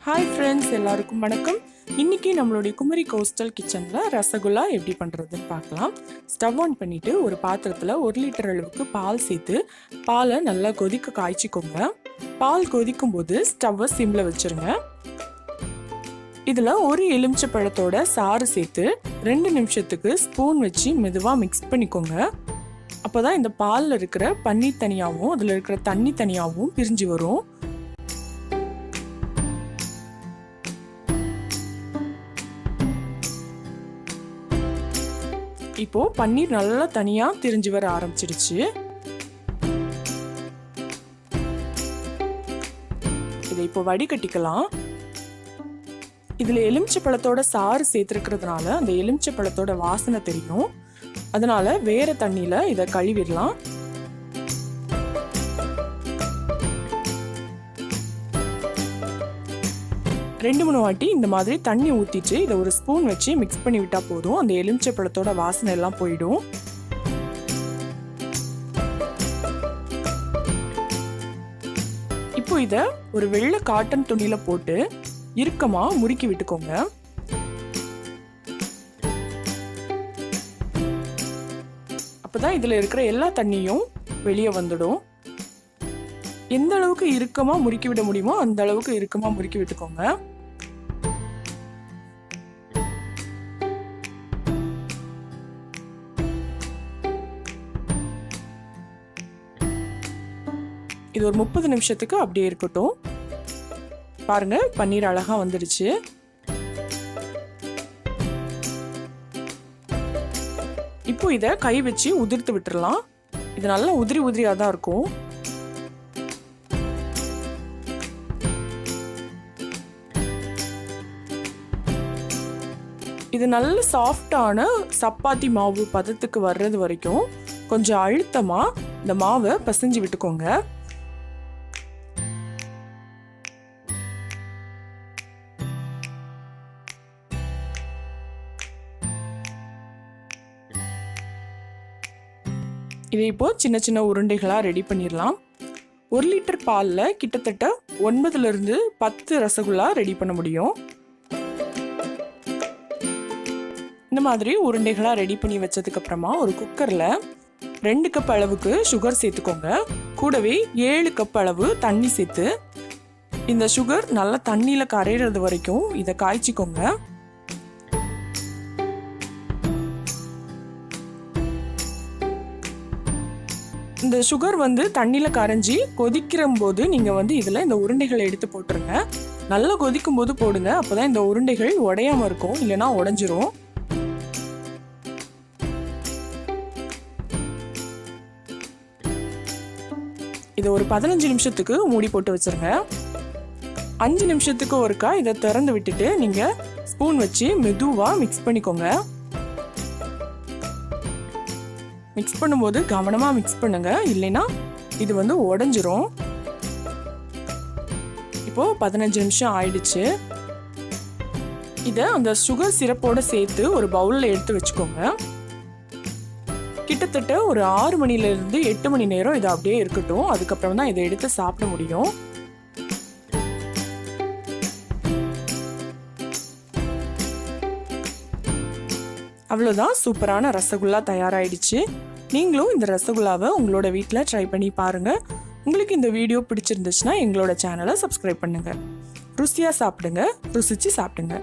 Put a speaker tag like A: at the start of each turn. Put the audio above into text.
A: Hi friends, எல்லாருக்கும் வணக்கம். இன்றைக்கி நம்மளுடைய குமரி கோஸ்டல் கிச்சனில் ரசகுல்லா எப்படி பண்ணுறதுன்னு பார்க்கலாம். ஸ்டவ் ஆன் பண்ணிவிட்டு ஒரு பாத்திரத்தில் 1 லிட்டர் அளவுக்கு பால் சேர்த்து பாலை நல்லா கொதிக்க காய்ச்சிக்கோங்க. பால் கொதிக்கும் போது ஸ்டவ்வை சிம்மில் வச்சுருங்க. இதில் ஒரு எலுமிச்சை பழத்தோட சாறு சேர்த்து 2 நிமிஷத்துக்கு ஸ்பூன் வச்சு மெதுவாக மிக்ஸ் பண்ணிக்கோங்க. அப்போ தான் இந்த பாலில் இருக்கிற பன்னீர் தனியாகவும் அதில் இருக்கிற தண்ணி தனியாகவும் பிரிஞ்சு வரும். இப்போ பன்னீர் நல்லா தனியா திரிஞ்சு வர ஆரம்பிச்சிடுச்சு. இதை இப்போ வடிகட்டிக்கலாம். இதுல எலுமிச்சை பழத்தோட சாறு சேர்த்துருக்கிறதுனால அந்த எலுமிச்சை பழத்தோட வாசனை தெரியும். அதனால வேற தண்ணியில இதை கழுவிடலாம். ரெண்டு மூணு வாட்டி இந்த மாதிரி தண்ணி ஊற்றிட்டு இதை ஒரு ஸ்பூன் வச்சு மிக்ஸ் பண்ணி விட்டால் போதும். அந்த எலுமிச்சை பழத்தோட வாசனை எல்லாம் போயிடும். இப்போ இதை ஒரு வெள்ளை காட்டன் துணியில போட்டு இறுக்கமா முறுக்கி விட்டுக்கோங்க. அப்பதான் இதுல இருக்கிற எல்லா தண்ணியும் வெளியே வந்துடும். எந்த அளவுக்கு இறுக்கமா முறுக்கி விட முடியுமோ அந்த அளவுக்கு இறுக்கமா முறுக்கி விட்டுக்கோங்க. இது ஒரு 30 நிமிஷத்துக்கு அப்படியே இருக்கட்டும். பாருங்க, பன்னீர் அழகா வந்துடுச்சு. இப்போ இதை கை வச்சு உதிர்த்து விட்டுறலாம். இது நல்லா உதிரி உதிரியா தான் இருக்கும். இது நல்ல சாஃப்டான சப்பாத்தி மாவு பதத்துக்கு வர்றது வரைக்கும் கொஞ்சம் அழுத்தமா இந்த மாவை பிசைஞ்சு விட்டுக்கோங்க. இதை இப்போ சின்ன சின்ன உருண்டைகளா ரெடி பண்ணிடலாம். 1 லிட்டர் பால்ல கிட்டத்தட்ட 9லிருந்து 10 ரசகுல்லா ரெடி பண்ண முடியும். இந்த மாதிரி உருண்டைகளா ரெடி பண்ணி வச்சதுக்கு அப்புறமா ஒரு குக்கர்ல 2 கப் அளவுக்கு சுகர் சேர்த்துக்கோங்க. கூடவே 7 கப் அளவு தண்ணி சேர்த்து இந்த சுகர் நல்லா தண்ணியில கரையிறது வரைக்கும் இதை காய்ச்சிக்கோங்க. இந்த சுகர் தண்ணியில கரைஞ்சி கொதிக்கிற போது நீங்க இதுல இந்த உருண்டைகளை எடுத்து போட்டுருங்க. நல்லா கொதிக்கும் போது போடுங்க. அப்பதான் இந்த உருண்டைகள் உடையாம இருக்கும், இல்லைன்னா உடைஞ்சிரும். இதை ஒரு 15 நிமிஷத்துக்கு மூடி போட்டு வச்சிருங்க. 5 நிமிஷத்துக்கு ஒருக்கா இதை திறந்து விட்டுட்டு நீங்க ஸ்பூன் வச்சு மெதுவா மிக்ஸ் பண்ணிக்கோங்க. மிக்ஸ் பண்ணும்போது கவனமா மிக்ஸ் பண்ணுங்க, இல்லைன்னா இது உடைஞ்சிரும். இப்போ 15 நிமிஷம் ஆயிடுச்சு. இதை அந்த சுகர் சிரப்போட சேர்த்து ஒரு பவுல்ல எடுத்து வச்சுக்கோங்க. கிட்டத்தட்ட ஒரு 6 மணிலிருந்து 8 மணி நேரம் இது அப்படியே இருக்கட்டும். அதுக்கப்புறம் தான் இதை எடுத்து சாப்பிட முடியும். அவ்வளோதான், சூப்பரான ரசகுல்லா தயாராகிடுச்சு. நீங்களும் இந்த ரசகுல்லாவை உங்களோட வீட்டில் ட்ரை பண்ணி பாருங்க. உங்களுக்கு இந்த வீடியோ பிடிச்சிருந்துச்சுன்னா எங்களோட சேனலை சப்ஸ்கிரைப் பண்ணுங்க. ருசியாக சாப்பிடுங்க, ருசிச்சு சாப்பிடுங்க.